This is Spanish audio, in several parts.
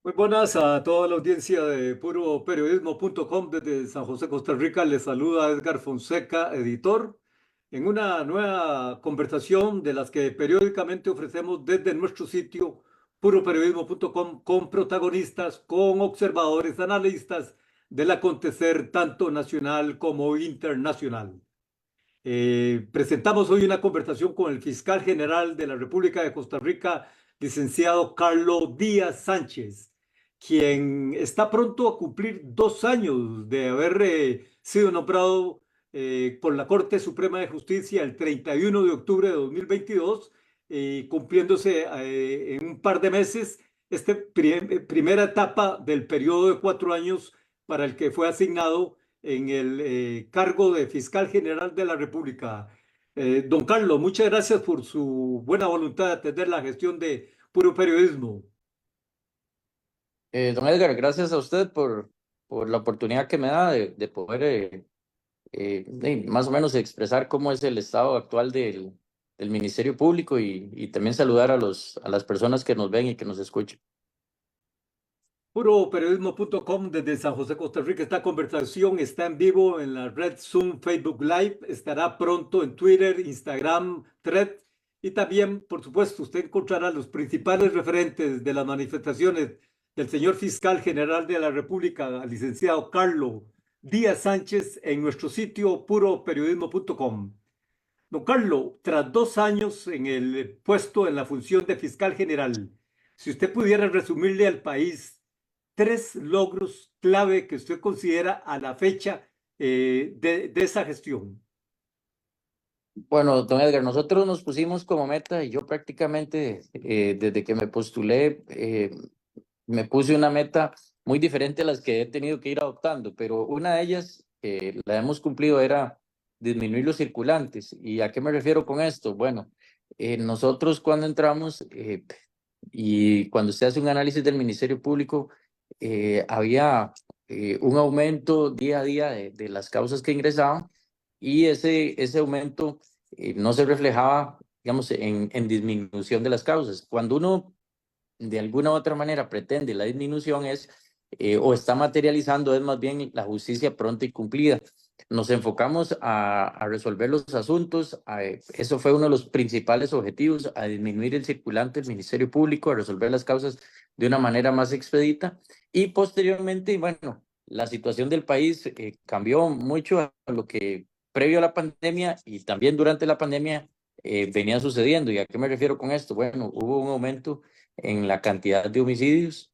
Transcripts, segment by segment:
Muy buenas a toda la audiencia de puroperiodismo.com desde San José, Costa Rica. Les saluda Edgar Fonseca, editor, en una nueva conversación de las que periódicamente ofrecemos desde nuestro sitio puroperiodismo.com con protagonistas, con observadores, analistas del acontecer tanto nacional como internacional. Presentamos hoy una conversación con el fiscal general de la República de Costa Rica, licenciado Carlos Díaz Sánchez, quien está pronto a cumplir 2 años de haber sido nombrado por la Corte Suprema de Justicia el 31 de octubre de 2022, cumpliéndose en un par de meses esta primera etapa del periodo de 4 años para el que fue asignado en el cargo de fiscal general de la República. Don Carlos, muchas gracias por su buena voluntad de atender la gestión de puro periodismo. Don Edgar, gracias a usted por la oportunidad que me da de poder más o menos expresar cómo es el estado actual del Ministerio Público y también saludar a las personas que nos ven y que nos escuchan. Puroperiodismo.com desde San José, Costa Rica. Esta conversación está en vivo en la red Zoom, Facebook Live. Estará pronto en Twitter, Instagram, Thread. Y también, por supuesto, usted encontrará los principales referentes de las manifestaciones del señor fiscal general de la República, licenciado Carlos Díaz Sánchez, en nuestro sitio puroperiodismo.com. Don Carlos, tras 2 años en el puesto en la función de fiscal general, si usted pudiera resumirle al país 3 logros clave que usted considera a la fecha de esa gestión. Bueno, don Edgar, nosotros nos pusimos como meta y yo prácticamente desde que me postulé me puse una meta muy diferente a las que he tenido que ir adoptando, pero una de ellas la hemos cumplido era disminuir los circulantes. ¿Y a qué me refiero con esto? Bueno, nosotros cuando entramos y cuando usted hace un análisis del Ministerio Público, había un aumento día a día de las causas que ingresaban y ese aumento no se reflejaba, digamos, en disminución de las causas. Cuando uno de alguna u otra manera pretende la disminución es, o está materializando, es más bien la justicia pronta y cumplida. Nos enfocamos a resolver los asuntos, eso fue uno de los principales objetivos, a disminuir el circulante del Ministerio Público, a resolver las causas de una manera más expedita y posteriormente, bueno, la situación del país cambió mucho a lo que previo a la pandemia y también durante la pandemia venía sucediendo. ¿Y a qué me refiero con esto? Bueno, hubo un aumento en la cantidad de homicidios,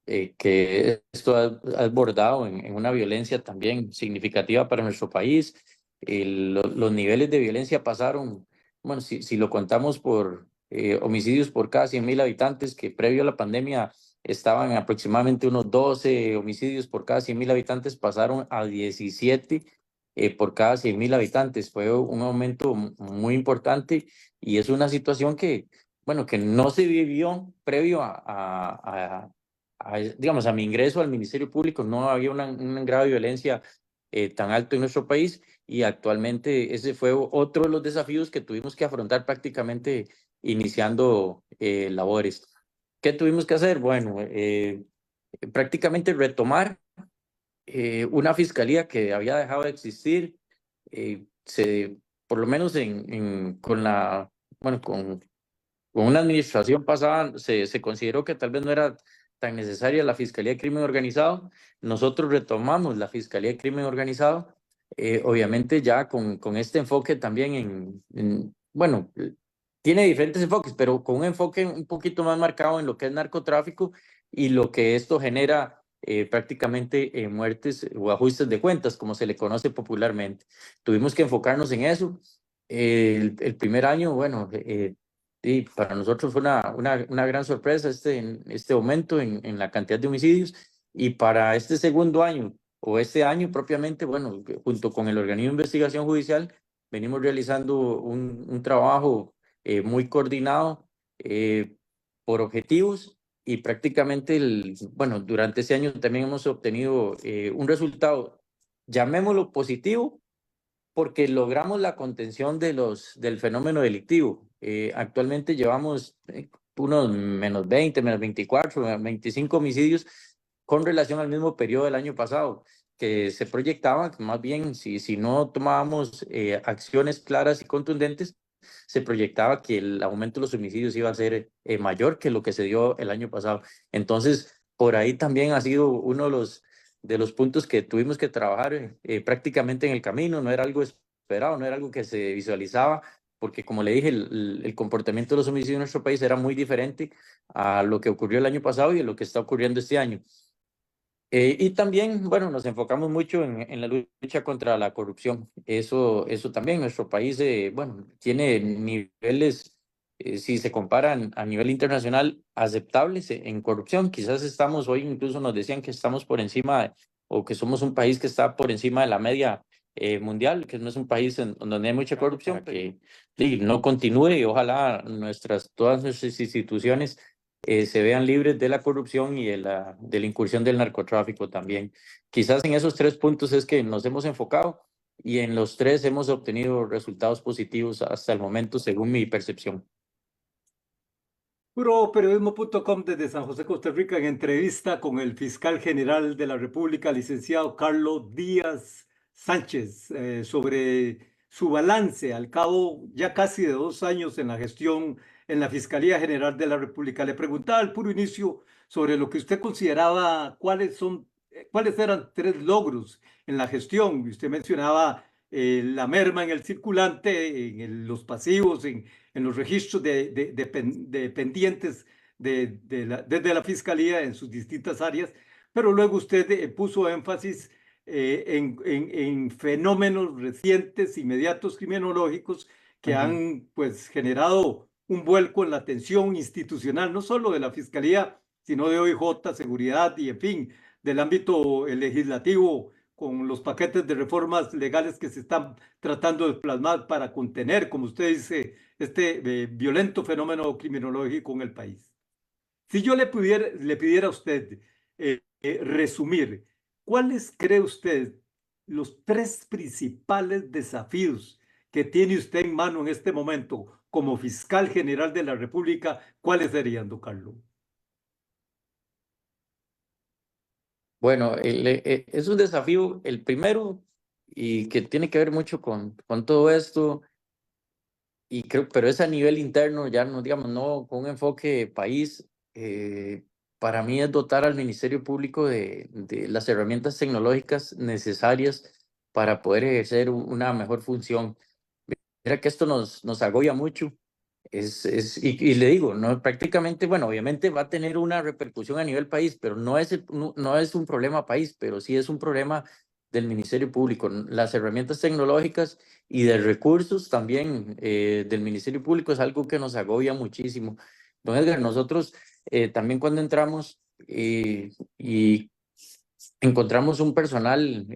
que esto ha desbordado en una violencia también significativa para nuestro país. Los niveles de violencia pasaron, bueno, si lo contamos por homicidios por cada 100.000 habitantes, que previo a la pandemia estaban aproximadamente unos 12 homicidios por cada 100.000 habitantes, pasaron a 17 por cada 100.000 habitantes. Fue un aumento muy importante y es una situación que bueno, que no se vivió previo digamos, a mi ingreso al Ministerio Público, no había un grado de violencia tan alto en nuestro país y actualmente ese fue otro de los desafíos que tuvimos que afrontar prácticamente iniciando labores. ¿Qué tuvimos que hacer? Bueno, prácticamente retomar una fiscalía que había dejado de existir, por lo menos con la, bueno, con una administración pasada se consideró que tal vez no era tan necesaria la Fiscalía de Crimen Organizado. Nosotros retomamos la Fiscalía de Crimen Organizado, obviamente ya con este enfoque también bueno, tiene diferentes enfoques, pero con un enfoque un poquito más marcado en lo que es narcotráfico y lo que esto genera prácticamente muertes o ajustes de cuentas, como se le conoce popularmente. Tuvimos que enfocarnos en eso. El primer año, bueno, y para nosotros fue una gran sorpresa este aumento en la cantidad de homicidios. Y para este segundo año, o este año propiamente, bueno, junto con el organismo de investigación judicial, venimos realizando un trabajo muy coordinado por objetivos y prácticamente, bueno, durante ese año también hemos obtenido un resultado, llamémoslo positivo, porque logramos la contención del fenómeno delictivo. Actualmente llevamos unos menos 20, menos 24, menos 25 homicidios con relación al mismo periodo del año pasado, que se proyectaba que más bien si no tomábamos acciones claras y contundentes, se proyectaba que el aumento de los homicidios iba a ser mayor que lo que se dio el año pasado. Entonces, por ahí también ha sido uno de los puntos que tuvimos que trabajar prácticamente en el camino. No era algo esperado, no era algo que se visualizaba, porque como le dije, el comportamiento de los homicidios en nuestro país era muy diferente a lo que ocurrió el año pasado y a lo que está ocurriendo este año. Y también, bueno, nos enfocamos mucho en la lucha contra la corrupción. Eso también, nuestro país, bueno, tiene niveles, si se comparan a nivel internacional, aceptables en corrupción. Quizás estamos, hoy incluso nos decían que estamos por encima, o que somos un país que está por encima de la media mundial, que no es un país en donde hay mucha corrupción, que sí, no continúe y ojalá todas nuestras instituciones se vean libres de la corrupción y de la incursión del narcotráfico también. Quizás en esos tres puntos es que nos hemos enfocado y en los tres hemos obtenido resultados positivos hasta el momento, según mi percepción. Puroperiodismo.com desde San José, Costa Rica, en entrevista con el fiscal general de la República, licenciado Carlos Díaz Sánchez, sobre su balance al cabo ya casi de 2 años en la gestión en la Fiscalía General de la República. Le preguntaba al puro inicio sobre lo que usted consideraba, cuáles eran tres logros en la gestión. Usted mencionaba la merma en el circulante, los pasivos, en los registros de pendientes desde la Fiscalía en sus distintas áreas, pero luego usted puso énfasis en fenómenos recientes, inmediatos, criminológicos que han pues generado un vuelco en la atención institucional, no solo de la Fiscalía, sino de OIJ, seguridad y, en fin, del ámbito legislativo, con los paquetes de reformas legales que se están tratando de plasmar para contener, como usted dice, este violento fenómeno criminológico en el país. Si yo le pidiera a usted resumir, ¿cuáles cree usted los tres principales desafíos que tiene usted en mano en este momento como fiscal general de la República? ¿Cuáles serían, don Carlos? Bueno, es un desafío, el primero, y que tiene que ver mucho con todo esto, y creo, pero es a nivel interno, ya no, digamos, no con un enfoque país. Para mí es dotar al Ministerio Público de las herramientas tecnológicas necesarias para poder ejercer una mejor función. Mira que esto nos agobia mucho. Y le digo, no, prácticamente, bueno, obviamente va a tener una repercusión a nivel país, pero no es un problema país, pero sí es un problema del Ministerio Público. Las herramientas tecnológicas y de recursos también del Ministerio Público es algo que nos agobia muchísimo. Don Edgar, nosotros también cuando entramos y encontramos un personal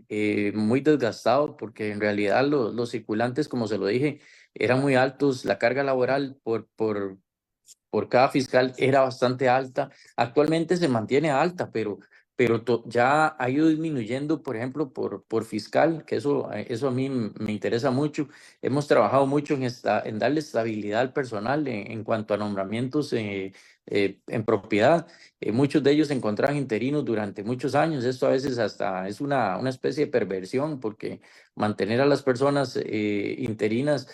muy desgastado porque en realidad los circulantes, como se lo dije, eran muy altos, la carga laboral por cada fiscal era bastante alta. Actualmente se mantiene alta, pero ya ha ido disminuyendo, por ejemplo, por fiscal, que eso a mí me interesa mucho. Hemos trabajado mucho en darle estabilidad al personal en cuanto a nombramientos en propiedad. Muchos de ellos se encontraban interinos durante muchos años. Esto a veces hasta es una especie de perversión, porque mantener a las personas interinas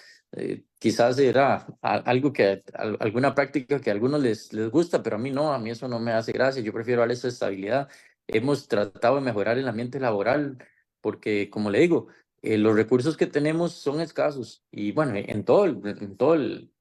quizás era algo alguna práctica que a algunos les gusta, pero a mí no, a mí eso no me hace gracia. Yo prefiero darle esa estabilidad. Hemos tratado de mejorar el ambiente laboral porque, como le digo, los recursos que tenemos son escasos y bueno, en todo el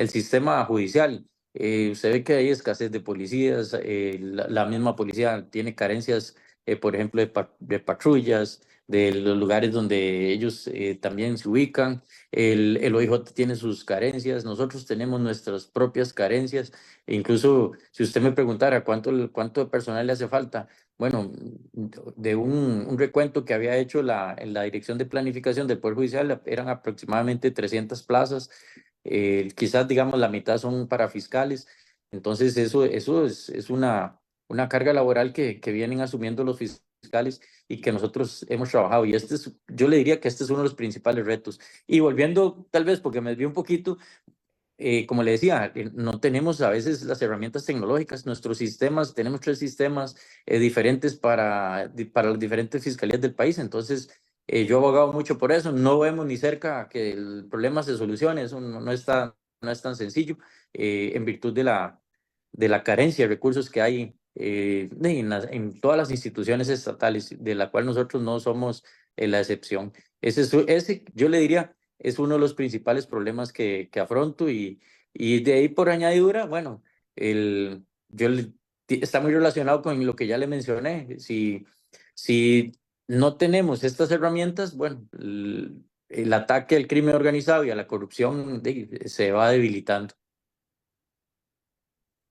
sistema judicial. Usted ve que hay escasez de policías, la misma policía tiene carencias, por ejemplo, de patrullas, de los lugares donde ellos también se ubican. El OIJ tiene sus carencias, nosotros tenemos nuestras propias carencias. E incluso, si usted me preguntara cuánto de personal le hace falta, bueno, de un recuento que había hecho en la Dirección de Planificación del Poder Judicial, eran aproximadamente 300 plazas. Quizás, digamos, la mitad son para fiscales. Entonces, eso es una carga laboral que vienen asumiendo los fiscales y que nosotros hemos trabajado. Y yo le diría que este es uno de los principales retos. Y volviendo, tal vez, porque me desvié un poquito, como le decía, no tenemos a veces las herramientas tecnológicas. Nuestros sistemas, tenemos 3 sistemas diferentes para las diferentes fiscalías del país. Entonces, yo he abogado mucho por eso. No vemos ni cerca que el problema se solucione. Eso no es tan sencillo en virtud de la carencia de recursos que hay en todas las instituciones estatales, de la cual nosotros no somos la excepción. Ese, yo le diría, es uno de los principales problemas que afronto, y de ahí por añadidura, bueno, el, yo le- está muy relacionado con lo que ya le mencioné. Si no tenemos estas herramientas, bueno, el ataque al crimen organizado y a la corrupción se va debilitando.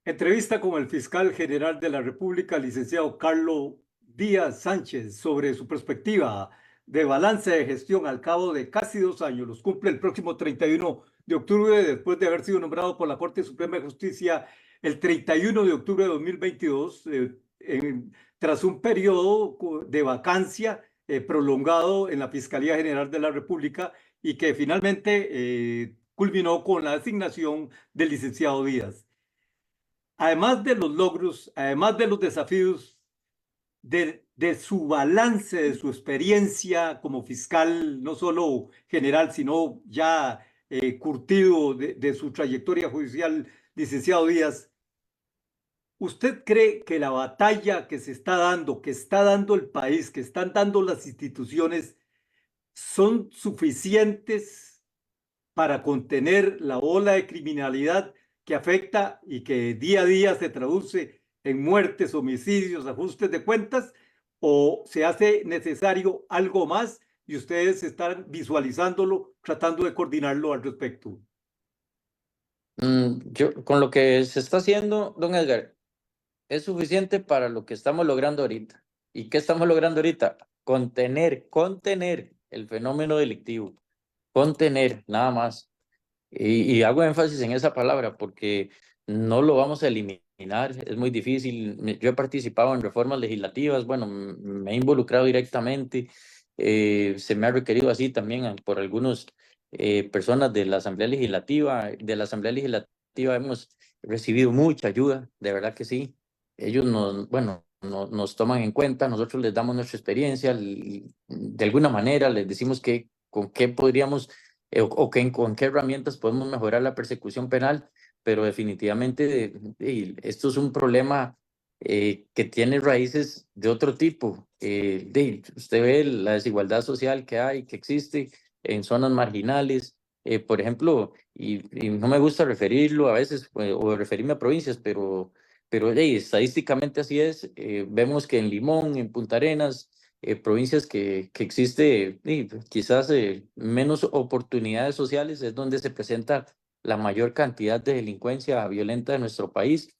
Entrevista con el fiscal general de la República, licenciado Carlos Díaz Sánchez, sobre su perspectiva de balance de gestión al cabo de casi 2 años. Los cumple el próximo 31 de octubre, después de haber sido nombrado por la Corte Suprema de Justicia el 31 de octubre de 2022, tras un periodo de vacancia prolongado en la Fiscalía General de la República y que finalmente culminó con la designación del licenciado Díaz. Además de los logros, además de los desafíos, de su balance, de su experiencia como fiscal, no solo general, sino ya curtido de su trayectoria judicial, licenciado Díaz, ¿usted cree que la batalla que se está dando, que está dando el país, que están dando las instituciones, son suficientes para contener la ola de criminalidad que afecta y que día a día se traduce en muertes, homicidios, ajustes de cuentas, o se hace necesario algo más y ustedes están visualizándolo, tratando de coordinarlo al respecto? Con lo que se está haciendo, don Edgar, es suficiente para lo que estamos logrando ahorita. ¿Y qué estamos logrando ahorita? Contener el fenómeno delictivo, contener, nada más. Y hago énfasis en esa palabra porque no lo vamos a eliminar, es muy difícil. Yo he participado en reformas legislativas, bueno, me he involucrado directamente, se me ha requerido así también por algunas personas de la Asamblea Legislativa. De la Asamblea Legislativa hemos recibido mucha ayuda, de verdad que sí. Ellos bueno, nos toman en cuenta, nosotros les damos nuestra experiencia, de alguna manera les decimos con qué podríamos con qué herramientas podemos mejorar la persecución penal, pero definitivamente esto es un problema que tiene raíces de otro tipo. Usted ve la desigualdad social que hay, que existe en zonas marginales, por ejemplo, y no me gusta referirlo a veces o referirme a provincias, pero estadísticamente así es. Vemos que en Limón, en Punta Arenas, provincias que existe quizás menos oportunidades sociales, es donde se presenta la mayor cantidad de delincuencia violenta de nuestro país.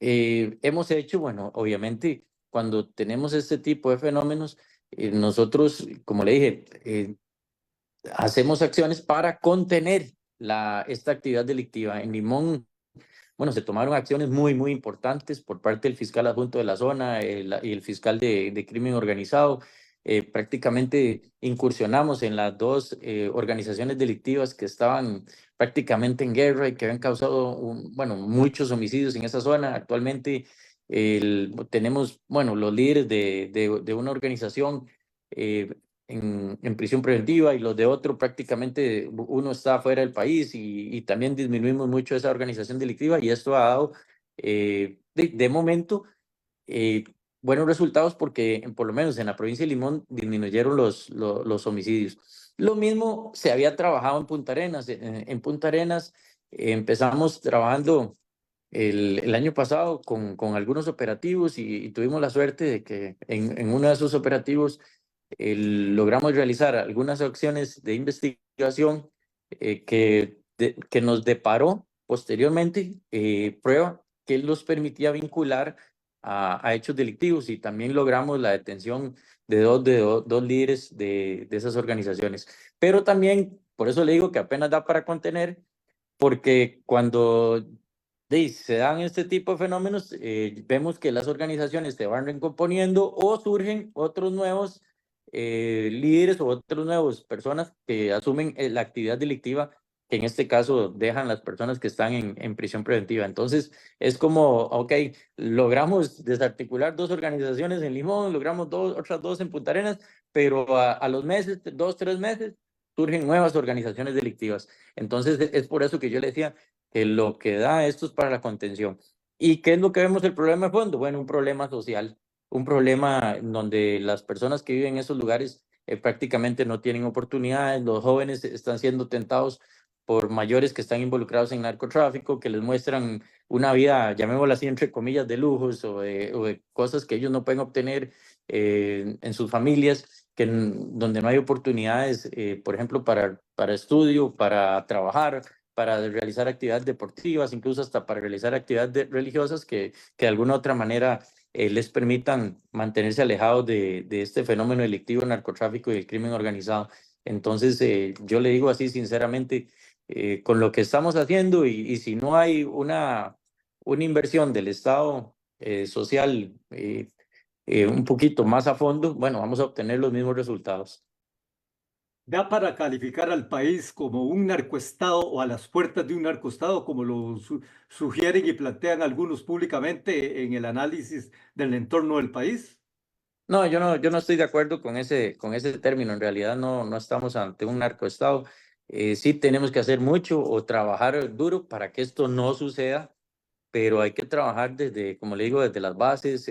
Hemos hecho, bueno, obviamente, cuando tenemos este tipo de fenómenos, nosotros, como le dije, hacemos acciones para contener esta actividad delictiva. En Limón, bueno, se tomaron acciones muy importantes por parte del fiscal adjunto de la zona y el fiscal de crimen organizado. Prácticamente incursionamos en las dos organizaciones delictivas que estaban prácticamente en guerra y que habían causado, bueno, muchos homicidios en esa zona. Actualmente tenemos, bueno, los líderes de una organización en prisión preventiva y los de otro prácticamente uno está fuera del país, y también disminuimos mucho esa organización delictiva, y esto ha dado de momento eh, buenos resultados porque por lo menos en la provincia de Limón disminuyeron los homicidios. Lo mismo se había trabajado en Punta Arenas. En Punta Arenas empezamos trabajando el año pasado con algunos operativos, y tuvimos la suerte de que en uno de esos operativos logramos realizar algunas acciones de investigación que nos deparó posteriormente prueba que los permitía vincular a hechos delictivos, y también logramos la detención de dos líderes de esas organizaciones. Pero también, por eso le digo que apenas da para contener, porque cuando se dan este tipo de fenómenos, vemos que las organizaciones se van recomponiendo o surgen otros nuevos líderes o otros nuevos personas que asumen la actividad delictiva que en este caso dejan las personas que están en prisión preventiva. Entonces, es como, ok, logramos desarticular 2 organizaciones en Limón, logramos otras 2 en Punta Arenas, pero a los meses, 2, 3 meses, surgen nuevas organizaciones delictivas. Entonces, es por eso que yo le decía que lo que da esto es para la contención. ¿Y qué es lo que vemos el problema de fondo? Bueno, un problema social, un problema en donde las personas que viven en esos lugares prácticamente no tienen oportunidades, los jóvenes están siendo tentados por mayores que están involucrados en narcotráfico, que les muestran una vida, llamémosla así, entre comillas, de lujos o de cosas que ellos no pueden obtener en sus familias, donde no hay oportunidades, por ejemplo, para estudio, para trabajar, para realizar actividades deportivas, incluso hasta para realizar actividades religiosas que de alguna otra manera les permitan mantenerse alejados de este fenómeno delictivo, el narcotráfico y el crimen organizado. Entonces, yo le digo así sinceramente, con lo que estamos haciendo y si no hay una inversión del Estado social un poquito más a fondo, bueno, vamos a obtener los mismos resultados. ¿Da para calificar al país como un narcoestado o a las puertas de un narcoestado, como lo sugieren y plantean algunos públicamente en el análisis del entorno del país? No, yo no estoy de acuerdo con ese término. En realidad no estamos ante un narcoestado. Sí tenemos que hacer mucho o trabajar duro para que esto no suceda, pero hay que trabajar desde, como le digo, desde las bases.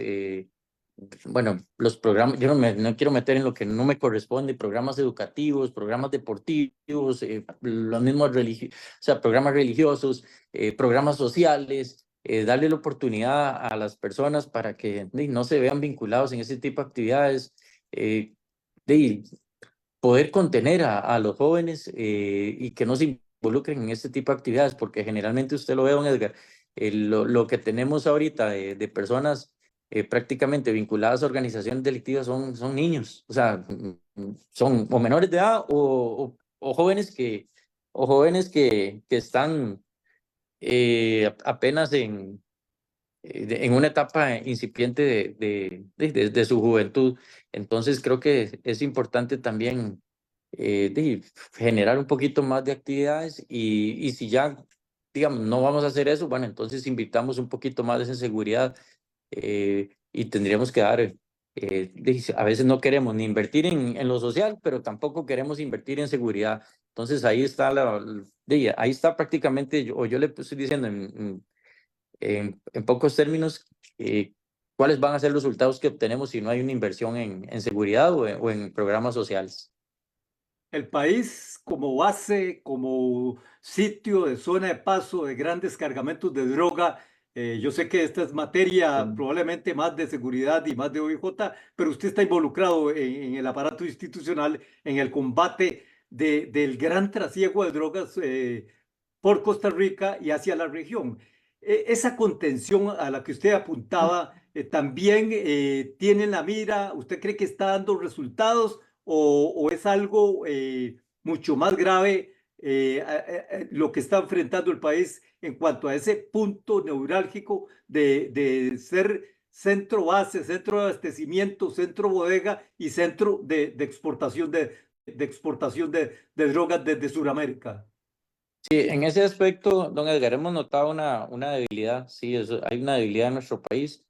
Bueno, los programas, yo no quiero meter en lo que no me corresponde, programas educativos, programas deportivos, los mismos o sea, programas religiosos, programas sociales, darle la oportunidad a las personas para que no se vean vinculados en ese tipo de actividades, eh, de poder contener a los jóvenes y que no se involucren en este tipo de actividades, porque generalmente usted lo ve, don Edgar, lo que tenemos ahorita de personas prácticamente vinculadas a organizaciones delictivas son niños, o sea, son o menores de edad o jóvenes que están apenas en una etapa incipiente de su juventud. Entonces creo que es importante también generar un poquito más de actividades y si ya, digamos, no vamos a hacer eso, bueno, entonces invitamos un poquito más de esa seguridad y tendríamos que dar, a veces no queremos ni invertir en lo social, pero tampoco queremos invertir en seguridad. Entonces ahí está ahí está prácticamente, o yo le estoy diciendo en pocos términos, ¿cuáles van a ser los resultados que obtenemos si no hay una inversión en seguridad o en programas sociales? El país como base, como sitio de zona de paso de grandes cargamentos de droga. Yo sé que esta es materia Sí. probablemente más de seguridad y más de OIJ, pero usted está involucrado en el aparato institucional, en el combate del gran trasiego de drogas por Costa Rica y hacia la región. Esa contención a la que usted apuntaba también tiene en la mira. ¿Usted cree que está dando resultados? O es algo mucho más grave lo que está enfrentando el país en cuanto a ese punto neurálgico de ser centro base, centro de abastecimiento, centro bodega y centro de exportación de exportación de drogas desde Sudamérica? Sí, en ese aspecto, don Edgar, hemos notado una debilidad, sí, hay una debilidad en nuestro país.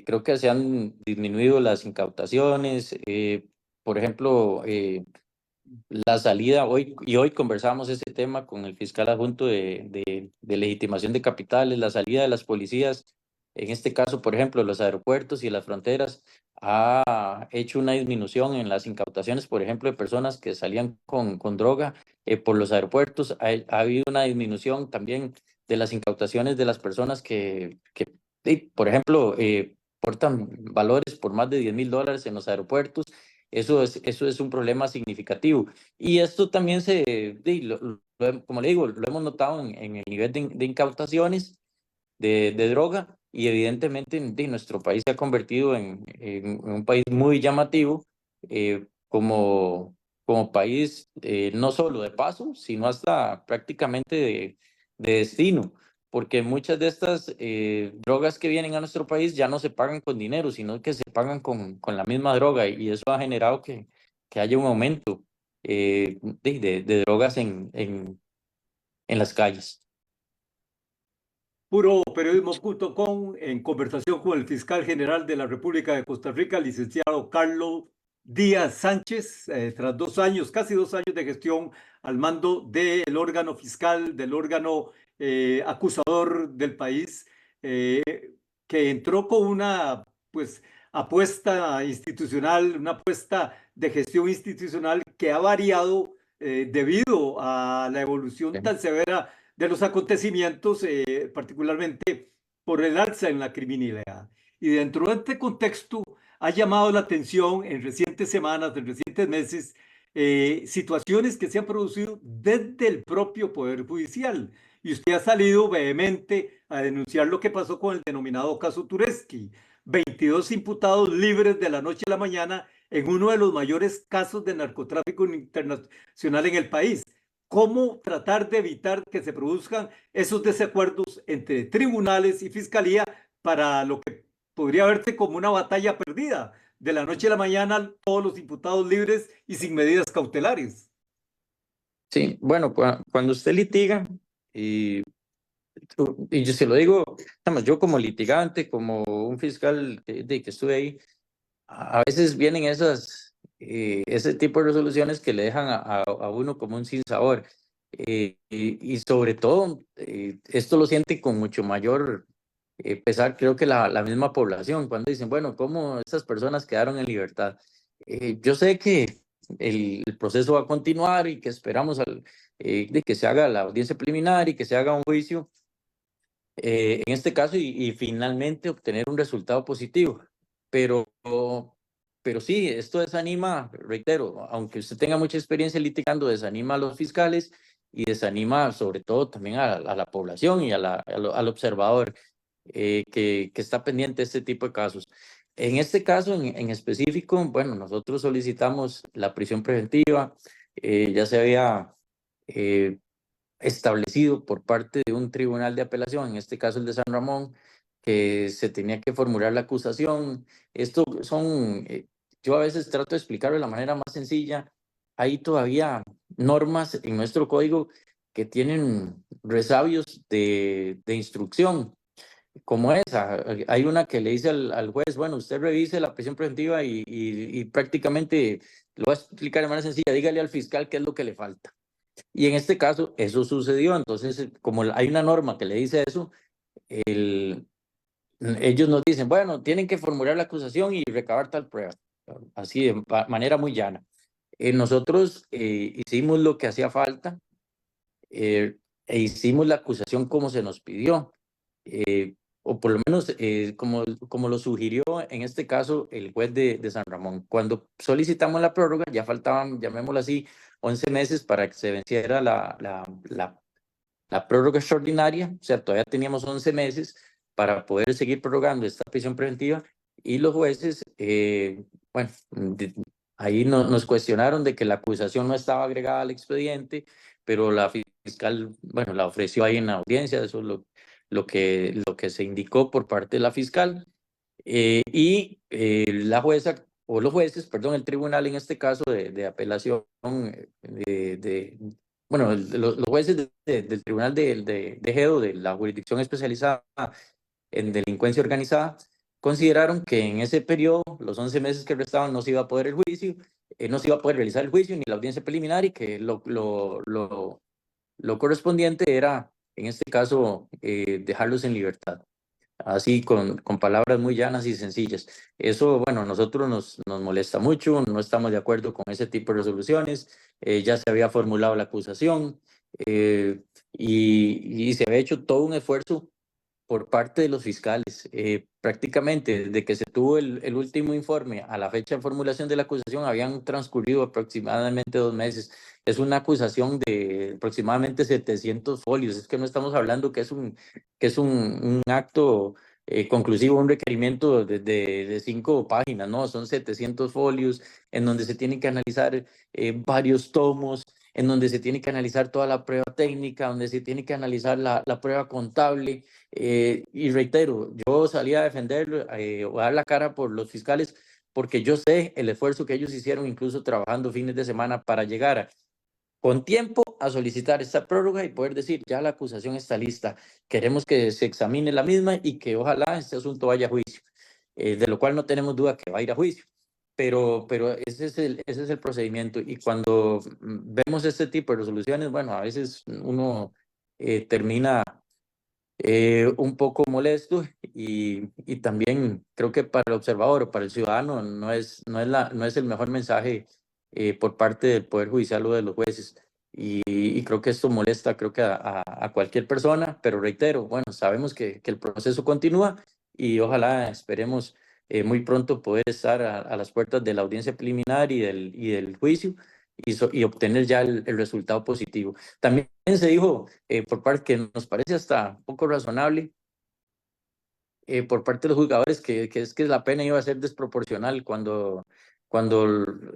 Creo que se han disminuido las incautaciones, por ejemplo, la salida, hoy conversamos este tema con el fiscal adjunto de legitimación de capitales, la salida de las policías, en este caso, por ejemplo, los aeropuertos y las fronteras, ha hecho una disminución en las incautaciones, por ejemplo, de personas que salían con droga por los aeropuertos. Ha habido una disminución también de las incautaciones de las personas por ejemplo, portan valores por más de $10,000 en los aeropuertos. Eso es un problema significativo. Y esto también como le digo, lo hemos notado en el nivel de incautaciones de droga y evidentemente nuestro país se ha convertido en un país muy llamativo como país no solo de paso, sino hasta prácticamente de destino, porque muchas de estas drogas que vienen a nuestro país ya no se pagan con dinero, sino que se pagan con la misma droga y eso ha generado que haya un aumento de drogas en las calles. Puroperiodismo.com, en conversación con el fiscal general de la República de Costa Rica, licenciado Carlos Díaz Sánchez, tras 2 años, casi 2 años de gestión al mando del órgano fiscal, del órgano acusador del país, eh, que entró con una pues apuesta institucional, una apuesta de gestión institucional que ha variado debido a la evolución tan severa de los acontecimientos, particularmente por el alza en la criminalidad. Y dentro de este contexto ha llamado la atención en recientes semanas, en recientes meses, situaciones que se han producido desde el propio Poder Judicial. Y usted ha salido vehemente a denunciar lo que pasó con el denominado caso Tureski. 22 imputados libres de la noche a la mañana en uno de los mayores casos de narcotráfico internacional en el país. ¿Cómo tratar de evitar que se produzcan esos desacuerdos entre tribunales y fiscalía para lo que podría verse como una batalla perdida? De la noche a la mañana, todos los imputados libres y sin medidas cautelares. Sí, bueno, cuando usted litiga, y, y yo se lo digo, digamos, yo como litigante, como un fiscal que estuve ahí, a veces vienen ese tipo de resoluciones que le dejan a uno como un sinsabor. Y sobre todo, esto lo siente con mucho mayor pesar, creo que la misma población, cuando dicen, bueno, ¿cómo estas personas quedaron en libertad? Yo sé que el proceso va a continuar y que esperamos de que se haga la audiencia preliminar y que se haga un juicio en este caso y finalmente obtener un resultado positivo. Pero, pero sí, esto desanima, reitero, aunque usted tenga mucha experiencia litigando, desanima a los fiscales y desanima sobre todo también a la población y al observador que está pendiente de este tipo de casos. En este caso en específico, bueno, nosotros solicitamos la prisión preventiva, ya se había establecido por parte de un tribunal de apelación, en este caso el de San Ramón, que se tenía que formular la acusación. Esto son, yo a veces trato de explicarlo de la manera más sencilla. Hay todavía normas en nuestro código que tienen resabios de instrucción, como esa. Hay una que le dice al juez, bueno, usted revise la prisión preventiva y prácticamente lo va a explicar de manera sencilla, dígale al fiscal qué es lo que le falta. Y en este caso, eso sucedió. Entonces, como hay una norma que le dice eso, ellos nos dicen, bueno, tienen que formular la acusación y recabar tal prueba. Así de manera muy llana. Nosotros hicimos lo que hacía falta e hicimos la acusación como se nos pidió. O por lo menos como lo sugirió en este caso el juez de San Ramón. Cuando solicitamos la prórroga, ya faltaban, llamémoslo así, 11 meses para que se venciera la prórroga extraordinaria, o sea, todavía teníamos 11 meses para poder seguir prorrogando esta prisión preventiva y los jueces, bueno, ahí nos cuestionaron de que la acusación no estaba agregada al expediente, pero la fiscal, bueno, la ofreció ahí en la audiencia, eso es lo que se indicó por parte de la fiscal. La jueza, o los jueces, perdón, el tribunal en este caso de apelación, bueno, los jueces del tribunal de Edo, de la jurisdicción especializada en delincuencia organizada, consideraron que en ese periodo, los 11 meses que restaban, no se iba a poder el juicio, no se iba a poder realizar el juicio ni la audiencia preliminar y que lo correspondiente era, en este caso, dejarlos en libertad. Así con palabras muy llanas y sencillas. Eso, bueno, a nosotros nos molesta mucho, no estamos de acuerdo con ese tipo de resoluciones. Ya se había formulado la acusación y se había hecho todo un esfuerzo por parte de los fiscales. Prácticamente desde que se tuvo el último informe a la fecha de formulación de la acusación habían transcurrido aproximadamente 2 meses. Es una acusación de aproximadamente 700 folios. Es que no estamos hablando que es un acto conclusivo, un requerimiento de 5 páginas, no, son 700 folios en donde se tienen que analizar varios tomos, en donde se tiene que analizar toda la prueba técnica, donde se tiene que analizar la prueba contable. Y reitero, yo salí a defender o a dar la cara por los fiscales porque yo sé el esfuerzo que ellos hicieron, incluso trabajando fines de semana para llegar con tiempo a solicitar esta prórroga y poder decir, ya la acusación está lista, queremos que se examine la misma y que ojalá este asunto vaya a juicio, de lo cual no tenemos duda que va a ir a juicio. Pero ese es el procedimiento. Y cuando vemos este tipo de resoluciones, bueno, a veces uno termina un poco molesto y también creo que para el observador o para el ciudadano no es el mejor mensaje por parte del Poder Judicial o de los jueces. Y creo que esto molesta, creo que a cualquier persona, pero reitero, bueno, sabemos que el proceso continúa y ojalá esperemos muy pronto poder estar a las puertas de la audiencia preliminar y del juicio y obtener ya el resultado positivo. También se dijo por parte que nos parece hasta un poco razonable por parte de los juzgadores que la pena iba a ser desproporcional cuando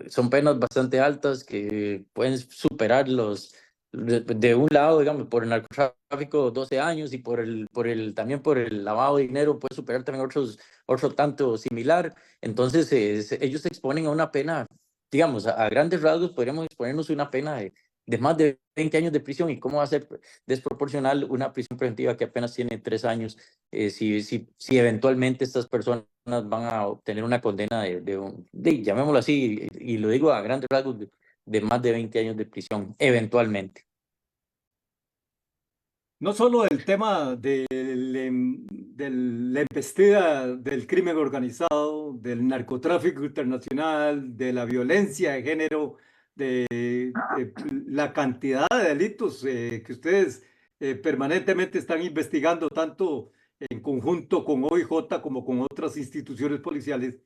son penas bastante altas que pueden superar de un lado, digamos, por el narcotráfico 12 años y también por el lavado de dinero puede superar también otro tanto similar. Entonces ellos se exponen a una pena, digamos, a grandes rasgos podríamos exponernos una pena de más de 20 años de prisión. ¿Y cómo va a ser desproporcional una prisión preventiva que apenas tiene 3 años si eventualmente estas personas van a obtener una condena llamémoslo así, y lo digo a grandes rasgos, de más de 20 años de prisión, eventualmente? No solo el tema de la embestida del crimen organizado, del narcotráfico internacional, de la violencia de género, de la cantidad de delitos que ustedes permanentemente están investigando, tanto en conjunto con OIJ como con otras instituciones policiales,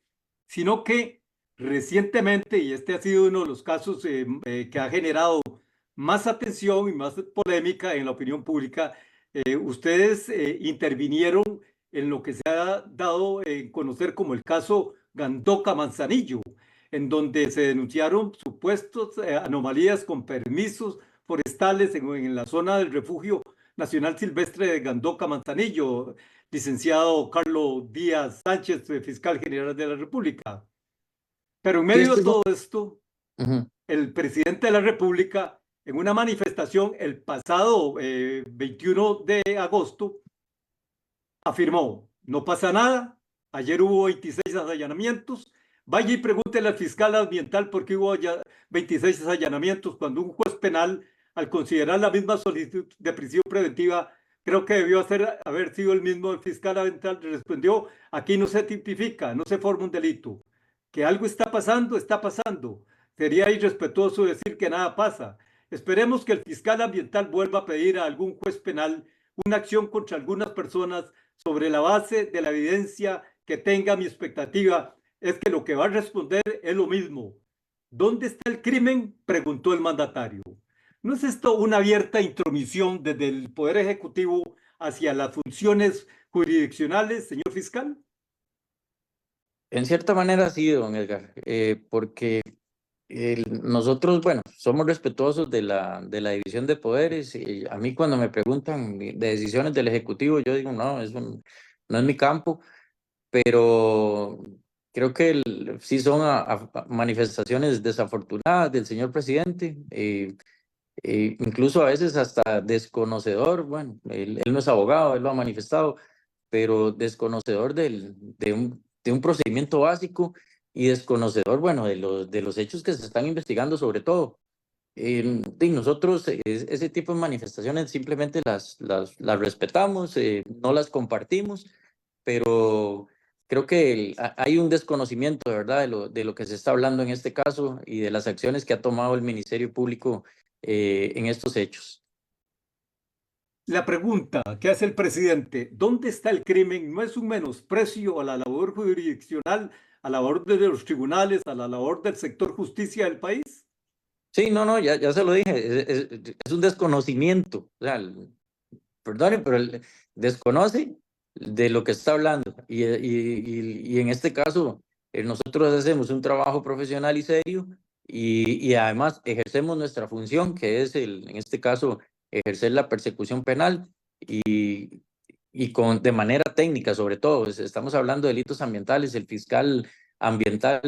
sino que recientemente, y este ha sido uno de los casos que ha generado más atención y más polémica en la opinión pública, ustedes intervinieron en lo que se ha dado a conocer como el caso Gandoca Manzanillo, en donde se denunciaron supuestos anomalías con permisos forestales en la zona del refugio nacional silvestre de Gandoca Manzanillo, licenciado Carlos Díaz Sánchez, fiscal general de la República. Pero en Sí, medio de todo esto, Ujú. el presidente de la República, en una manifestación el pasado 21 de agosto, afirmó, no pasa nada, ayer hubo 26 allanamientos, vaya y pregúntele al fiscal ambiental por qué hubo ya 26 allanamientos cuando un juez penal, al considerar la misma solicitud de prisión preventiva, creo que debió haber sido el mismo el fiscal ambiental, respondió, aquí no se tipifica, no se forma un delito, que algo está pasando, está pasando. Sería irrespetuoso decir que nada pasa. Esperemos que el fiscal ambiental vuelva a pedir a algún juez penal una acción contra algunas personas sobre la base de la evidencia que tenga. Mi expectativa es que lo que va a responder es lo mismo. ¿Dónde está el crimen?, preguntó el mandatario. ¿No es esto una abierta intromisión desde el Poder Ejecutivo hacia las funciones jurisdiccionales, señor fiscal? En cierta manera sí, don Edgar, porque nosotros, bueno, somos respetuosos de la división de poderes. Y a mí cuando me preguntan de decisiones del Ejecutivo, yo digo, no, no es mi campo, pero creo que sí son a manifestaciones desafortunadas del señor presidente, incluso a veces hasta desconocedor. Bueno, él no es abogado, él lo ha manifestado, pero desconocedor de un procedimiento básico y desconocedor, bueno, de los hechos que se están investigando sobre todo. Y nosotros ese tipo de manifestaciones simplemente las respetamos, no las compartimos, pero creo que hay un desconocimiento, de verdad, de lo que se está hablando en este caso y de las acciones que ha tomado el Ministerio Público en estos hechos. La pregunta que hace el presidente, ¿dónde está el crimen?, no es un menosprecio a la labor jurisdiccional, a la labor de los tribunales, a la labor del sector justicia del país. Sí, no, no, ya se lo dije, es un desconocimiento, o sea, perdone, pero él desconoce de lo que está hablando. Y en este caso, nosotros hacemos un trabajo profesional y serio y además ejercemos nuestra función, que es, en este caso, ejercer la persecución penal y de manera técnica, sobre todo. Estamos hablando de delitos ambientales. El fiscal ambiental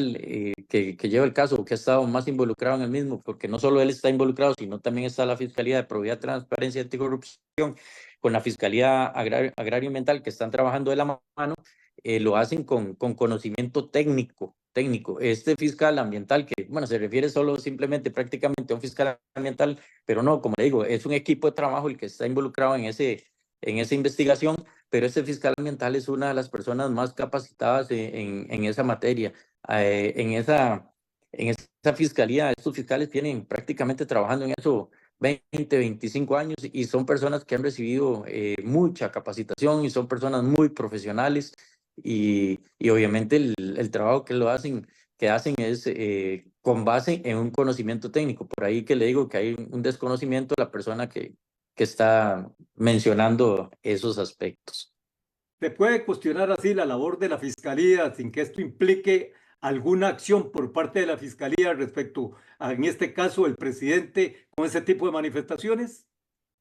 que lleva el caso, o que ha estado más involucrado en el mismo, porque no solo él está involucrado, sino también está la Fiscalía de Probidad, Transparencia y Anticorrupción, con la Fiscalía Agrario Ambiental, que están trabajando de la mano, lo hacen con conocimiento técnico. Este fiscal ambiental, que bueno, se refiere solo simplemente prácticamente a un fiscal ambiental, pero no, como le digo, es un equipo de trabajo el que está involucrado en esa investigación, pero este fiscal ambiental es una de las personas más capacitadas en esa materia. En esa fiscalía, estos fiscales tienen prácticamente trabajando en eso 20, 25 años y son personas que han recibido mucha capacitación y son personas muy profesionales y obviamente el trabajo que hacen es con base en un conocimiento técnico. Por ahí que le digo que hay un desconocimiento de la persona que está mencionando esos aspectos. ¿Se puede cuestionar así la labor de la Fiscalía sin que esto implique alguna acción por parte de la Fiscalía respecto a, en este caso, el presidente con ese tipo de manifestaciones?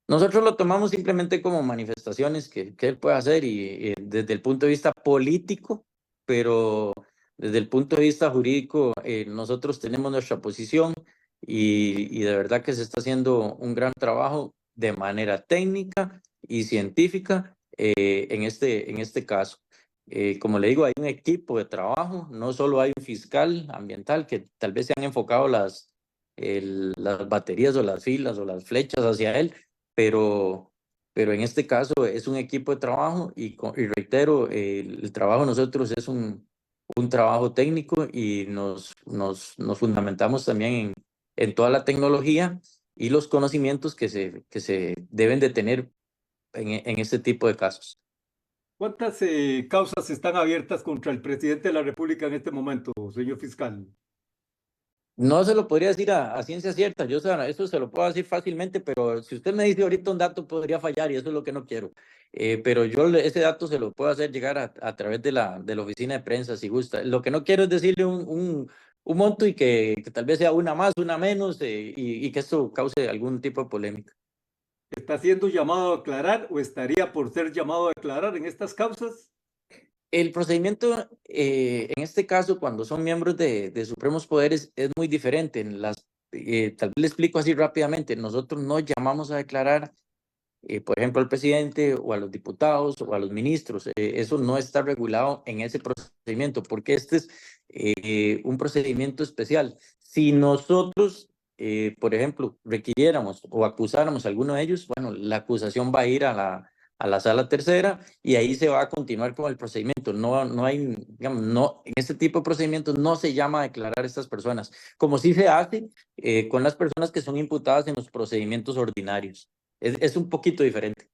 Nosotros lo tomamos simplemente como manifestaciones que él puede hacer y desde el punto de vista político, pero desde el punto de vista jurídico, nosotros tenemos nuestra posición y de verdad que se está haciendo un gran trabajo de manera técnica y científica en este caso. Como le digo, hay un equipo de trabajo, no solo hay un fiscal ambiental que tal vez se han enfocado las baterías o las filas o las flechas hacia él, pero en este caso es un equipo de trabajo y reitero, el trabajo de nosotros es un trabajo técnico y nos fundamentamos también en toda la tecnología y los conocimientos que se deben de tener en este tipo de casos. ¿Cuántas causas están abiertas contra el presidente de la República en este momento, señor fiscal? No se lo podría decir a ciencia cierta, yo eso se lo puedo decir fácilmente, pero si usted me dice ahorita un dato podría fallar y eso es lo que no quiero. Pero ese dato se lo puedo hacer llegar a través de la oficina de prensa si gusta. Lo que no quiero es decirle un monto y que tal vez sea una más, una menos y que esto cause algún tipo de polémica. ¿Está siendo llamado a declarar o estaría por ser llamado a declarar en estas causas? El procedimiento, en este caso, cuando son miembros de supremos poderes, es muy diferente. Tal vez le explico así rápidamente. Nosotros no llamamos a declarar por ejemplo, al presidente o a los diputados o a los ministros. Eso no está regulado en ese procedimiento, porque este es un procedimiento especial. Si nosotros, por ejemplo, requiriéramos o acusáramos a alguno de ellos, bueno, la acusación va a ir a la sala tercera y ahí se va a continuar con el procedimiento. No hay, digamos, no, en este tipo de procedimientos no se llama a declarar a estas personas, como sí se hace con las personas que son imputadas en los procedimientos ordinarios. Es un poquito diferente.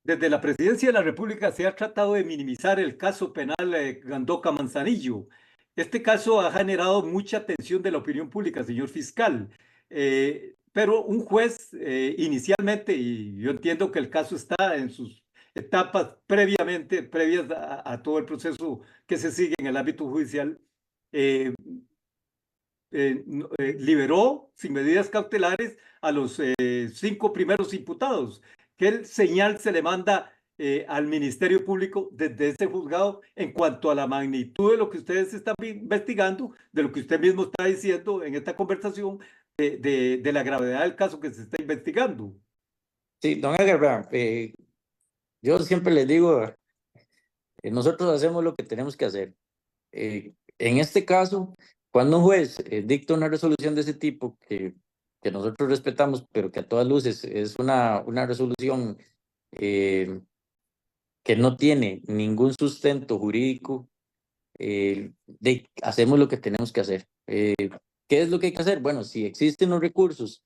Desde la Presidencia de la República se ha tratado de minimizar el caso penal Gandoca Manzanillo. Este caso ha generado mucha atención de la opinión pública, señor fiscal. Pero un juez inicialmente, y yo entiendo que el caso está en sus etapas previas a todo el proceso que se sigue en el ámbito judicial, eh, liberó sin medidas cautelares a los 5 primeros imputados. ¿Qué señal se le manda al Ministerio Público desde ese juzgado en cuanto a la magnitud de lo que ustedes están investigando, de lo que usted mismo está diciendo en esta conversación, de la gravedad del caso que se está investigando? Sí, don Edgar, yo siempre les digo, nosotros hacemos lo que tenemos que hacer. En este caso, cuando un juez dicta una resolución de ese tipo, que nosotros respetamos, pero que a todas luces es una resolución que no tiene ningún sustento jurídico, hacemos lo que tenemos que hacer. ¿Qué es lo que hay que hacer? Bueno, si existen los recursos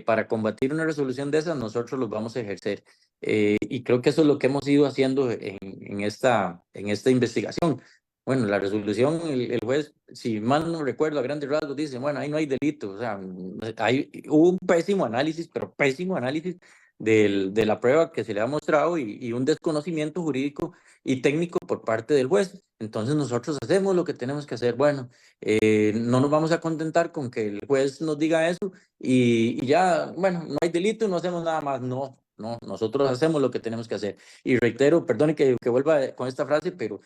para combatir una resolución de esas, nosotros los vamos a ejercer. Y creo que eso es lo que hemos ido haciendo en esta investigación. Bueno, la resolución, el juez, si mal no recuerdo, a grandes rasgos, dice, bueno, ahí no hay delito. O sea, hubo un pésimo análisis, pero pésimo análisis de la prueba que se le ha mostrado y un desconocimiento jurídico y técnico por parte del juez. Entonces nosotros hacemos lo que tenemos que hacer. Bueno, no nos vamos a contentar con que el juez nos diga eso y ya, bueno, no hay delito, no hacemos nada más. No, no, nosotros hacemos lo que tenemos que hacer. Y reitero, perdone que vuelva con esta frase, pero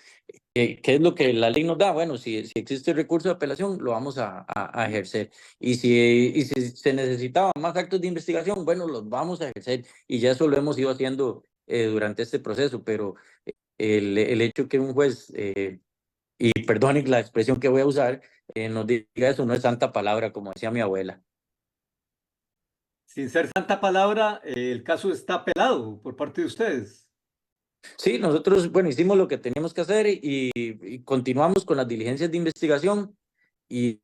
¿qué es lo que la ley nos da? Bueno, si existe el recurso de apelación, lo vamos a ejercer. Y si se necesitaban más actos de investigación, bueno, los vamos a ejercer. Y ya eso lo hemos ido haciendo durante este proceso, pero el hecho que un juez, y perdone la expresión que voy a usar, nos diga eso no es santa palabra, como decía mi abuela. Sin ser santa palabra, el caso está apelado por parte de ustedes. Sí, nosotros, bueno, hicimos lo que teníamos que hacer y continuamos con las diligencias de investigación y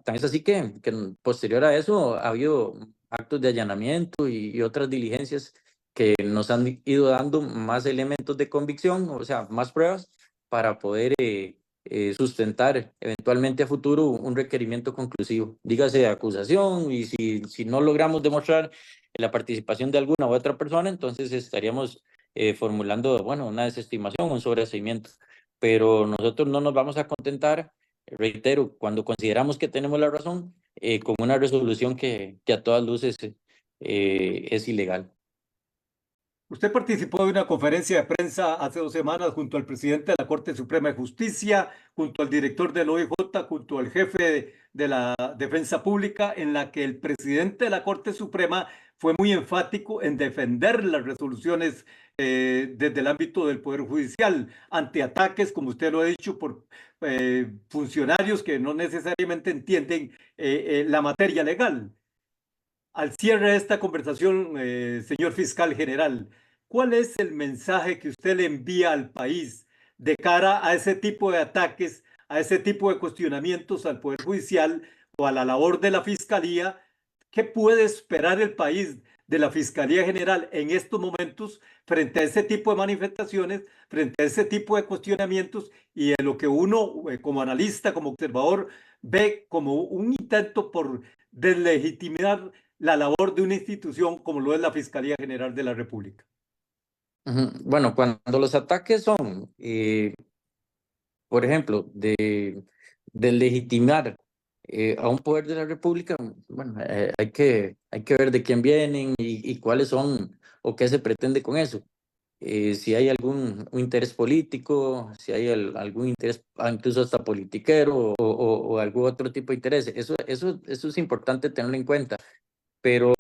tan es así que posterior a eso ha habido actos de allanamiento y otras diligencias que nos han ido dando más elementos de convicción, o sea, más pruebas para poder sustentar eventualmente a futuro un requerimiento conclusivo, dígase acusación, y si no logramos demostrar la participación de alguna u otra persona, entonces estaríamos formulando, bueno, una desestimación, un sobreseimiento. Pero nosotros no nos vamos a contentar, reitero, cuando consideramos que tenemos la razón, con una resolución que a todas luces es ilegal. Usted participó de una conferencia de prensa hace 2 semanas junto al presidente de la Corte Suprema de Justicia, junto al director del OIJ, junto al jefe de la Defensa Pública, en la que el presidente de la Corte Suprema fue muy enfático en defender las resoluciones desde el ámbito del Poder Judicial ante ataques, como usted lo ha dicho, por funcionarios que no necesariamente entienden la materia legal. Al cierre de esta conversación, señor fiscal general, ¿cuál es el mensaje que usted le envía al país de cara a ese tipo de ataques, a ese tipo de cuestionamientos al Poder Judicial o a la labor de la Fiscalía? ¿Qué puede esperar el país de la Fiscalía General en estos momentos frente a ese tipo de manifestaciones, frente a ese tipo de cuestionamientos y en lo que uno, como analista, como observador, ve como un intento por deslegitimar la labor de una institución como lo es la Fiscalía General de la República? Ujú. Bueno, cuando los ataques son, por ejemplo, de legitimar a un poder de la República, bueno, hay que ver de quién vienen y cuáles son o qué se pretende con eso. Si hay algún un interés político, si hay algún interés incluso hasta politiquero o algún otro tipo de interés. Eso es importante tenerlo en cuenta. Pero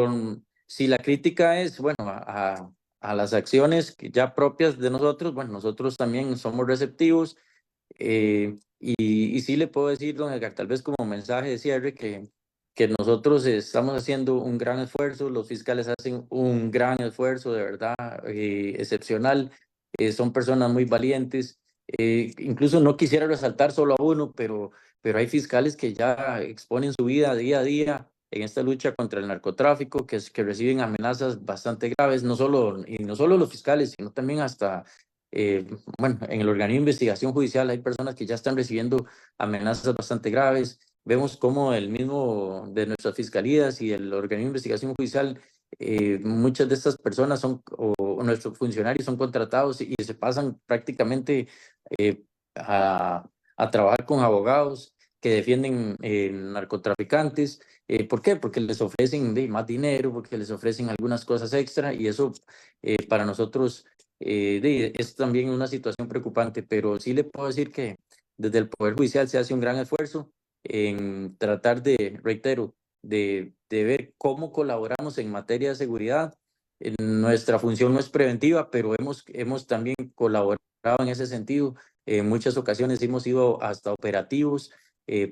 si la crítica es, bueno, a las acciones que ya propias de nosotros, bueno, nosotros también somos receptivos. Y sí le puedo decir, don Edgar, tal vez como mensaje de cierre, que nosotros estamos haciendo un gran esfuerzo, los fiscales hacen un gran esfuerzo, de verdad, excepcional. Son personas muy valientes. Incluso no quisiera resaltar solo a uno, pero hay fiscales que ya exponen su vida día a día en esta lucha contra el narcotráfico, que reciben amenazas bastante graves, no solo los fiscales, sino también hasta eh, bueno, en el organismo de investigación judicial hay personas que ya están recibiendo amenazas bastante graves. Vemos cómo el mismo de nuestras fiscalías y el organismo de investigación judicial, muchas de estas personas o nuestros funcionarios son contratados y se pasan prácticamente eh, a, a trabajar con abogados que defienden narcotraficantes. ¿Por qué? Porque les ofrecen más dinero, porque les ofrecen algunas cosas extra y eso para nosotros es también una situación preocupante, pero sí le puedo decir que desde el Poder Judicial se hace un gran esfuerzo en tratar reitero, de ver cómo colaboramos en materia de seguridad. Nuestra función no es preventiva, pero hemos también colaborado en ese sentido. En muchas ocasiones hemos ido hasta operativos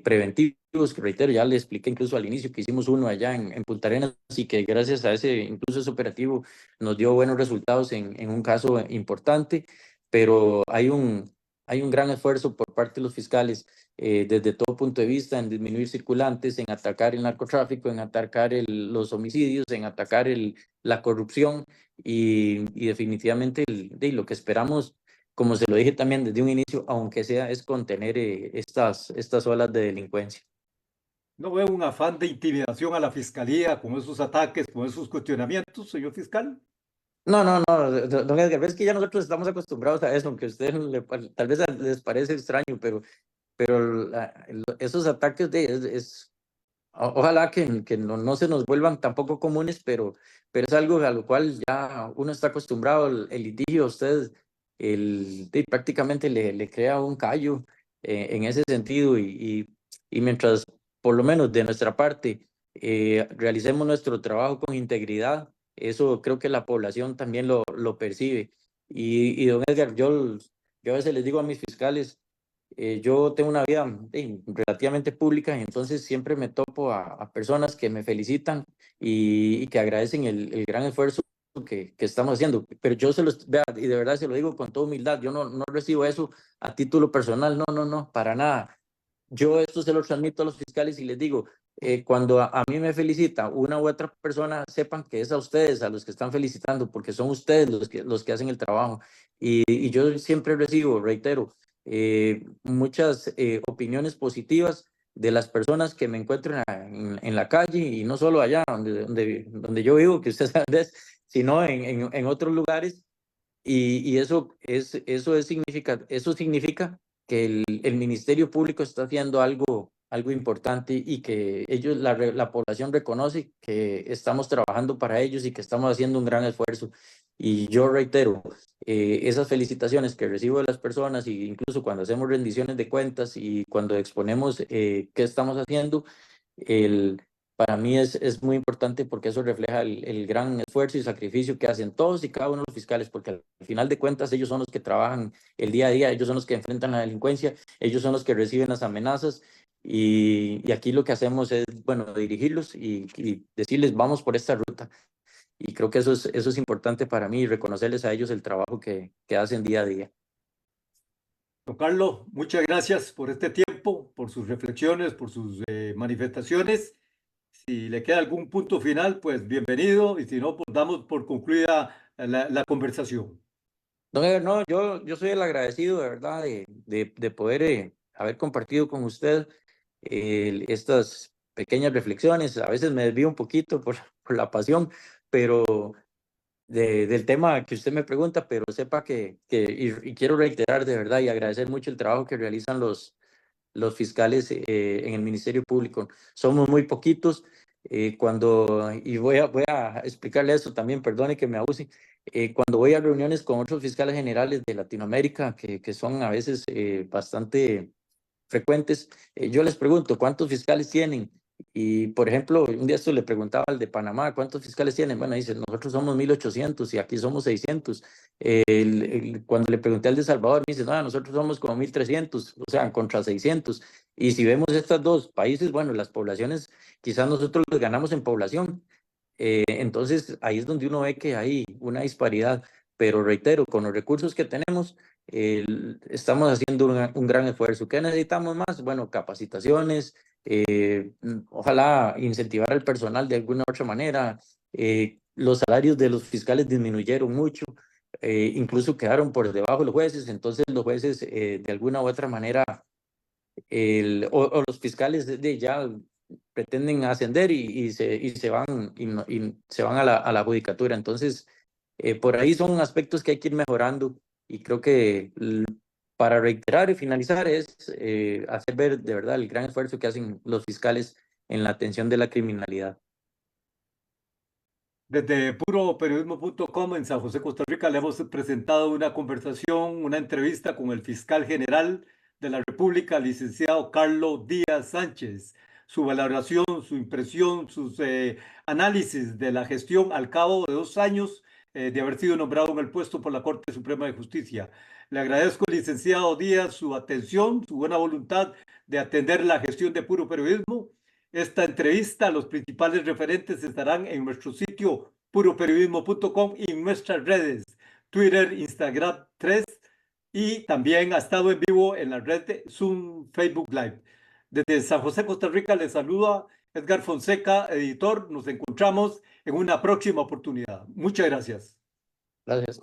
preventivos, que reitero, ya le expliqué incluso al inicio que hicimos uno allá en Punta Arenas y que gracias a incluso ese operativo, nos dio buenos resultados en un caso importante, pero hay un gran esfuerzo por parte de los fiscales desde todo punto de vista en disminuir circulantes, en atacar el narcotráfico, en atacar los homicidios, en atacar la corrupción y definitivamente lo que esperamos, como se lo dije también desde un inicio, aunque sea, es contener estas olas de delincuencia. ¿No veo un afán de intimidación a la Fiscalía con esos ataques, con esos cuestionamientos, señor fiscal? No, no, no, don Edgar, es que ya nosotros estamos acostumbrados a eso, aunque a ustedes tal vez les parece extraño, pero esos ataques ojalá que no se nos vuelvan tampoco comunes, pero es algo a lo cual ya uno está acostumbrado, el litigio, usted prácticamente le crea un callo en ese sentido y mientras, por lo menos de nuestra parte, realicemos nuestro trabajo con integridad, eso creo que la población también lo percibe. Y don Edgar, yo a veces les digo a mis fiscales, yo tengo una vida relativamente pública y entonces siempre me topo a personas que me felicitan y que agradecen el gran esfuerzo que estamos haciendo. Pero yo se los, vea, y de verdad se lo digo con toda humildad, yo no recibo eso a título personal, no, para nada. Yo esto se lo transmito a los fiscales y les digo, cuando a mí me felicita una u otra persona, sepan que es a ustedes, a los que están felicitando, porque son ustedes los que hacen el trabajo. Y yo siempre recibo, reitero, muchas opiniones positivas de las personas que me encuentro en la calle y no solo allá donde yo vivo, que usted sabe, sino en otros lugares. Y eso significa que el Ministerio Público está haciendo algo importante y que la población reconoce que estamos trabajando para ellos y que estamos haciendo un gran esfuerzo. Y yo reitero, esas felicitaciones que recibo de las personas, y incluso cuando hacemos rendiciones de cuentas y cuando exponemos qué estamos haciendo, para mí es muy importante porque eso refleja el gran esfuerzo y sacrificio que hacen todos y cada uno de los fiscales, porque al final de cuentas ellos son los que trabajan el día a día, ellos son los que enfrentan la delincuencia, ellos son los que reciben las amenazas y aquí lo que hacemos es, bueno, dirigirlos y decirles vamos por esta ruta. Y creo que eso es importante para mí, reconocerles a ellos el trabajo que hacen día a día. Don Carlos, muchas gracias por este tiempo, por sus reflexiones, por sus manifestaciones. Si le queda algún punto final, pues bienvenido, y si no, pues damos por concluida la conversación. Don Ever, no, yo soy el agradecido de verdad de poder haber compartido con usted estas pequeñas reflexiones. A veces me desvío un poquito por la pasión, pero del tema que usted me pregunta, pero sepa y quiero reiterar de verdad y agradecer mucho el trabajo que realizan los fiscales en el Ministerio Público. Somos muy poquitos. Y voy a explicarle eso también, perdone que me abuse. Cuando voy a reuniones con otros fiscales generales de Latinoamérica, que son a veces bastante frecuentes, yo les pregunto, ¿cuántos fiscales tienen? Y, por ejemplo, un día esto le preguntaba al de Panamá, ¿cuántos fiscales tienen? Bueno, dice, nosotros somos 1.800 y aquí somos 600. Cuando le pregunté al de Salvador, me dice, no, nosotros somos como 1.300, o sea, contra 600. Y si vemos estos dos países, bueno, las poblaciones, quizás nosotros les ganamos en población. Entonces, ahí es donde uno ve que hay una disparidad. Pero reitero, con los recursos que tenemos, estamos haciendo un gran esfuerzo. ¿Qué necesitamos más? Bueno, capacitaciones, ojalá incentivar al personal de alguna u otra manera. Los salarios de los fiscales disminuyeron mucho, incluso quedaron por debajo de los jueces, entonces los jueces de alguna u otra manera, o los fiscales ya pretenden ascender y se van, y se van a la judicatura. Entonces, por ahí son aspectos que hay que ir mejorando y creo que para reiterar y finalizar es hacer ver de verdad el gran esfuerzo que hacen los fiscales en la atención de la criminalidad. Desde puroperiodismo.com en San José, Costa Rica, le hemos presentado una conversación, una entrevista con el fiscal general de la República, licenciado Carlos Díaz Sánchez. Su valoración, su impresión, sus análisis de la gestión al cabo de 2 años de haber sido nombrado en el puesto por la Corte Suprema de Justicia. Le agradezco, licenciado Díaz, su atención, su buena voluntad de atender la gestión de Puro Periodismo. Esta entrevista, los principales referentes estarán en nuestro sitio puroperiodismo.com y en nuestras redes, Twitter, Instagram, Threads, y también ha estado en vivo en la red de Zoom Facebook Live. Desde San José, Costa Rica, les saluda Edgar Fonseca, editor. Nos encontramos en una próxima oportunidad. Muchas gracias. Gracias.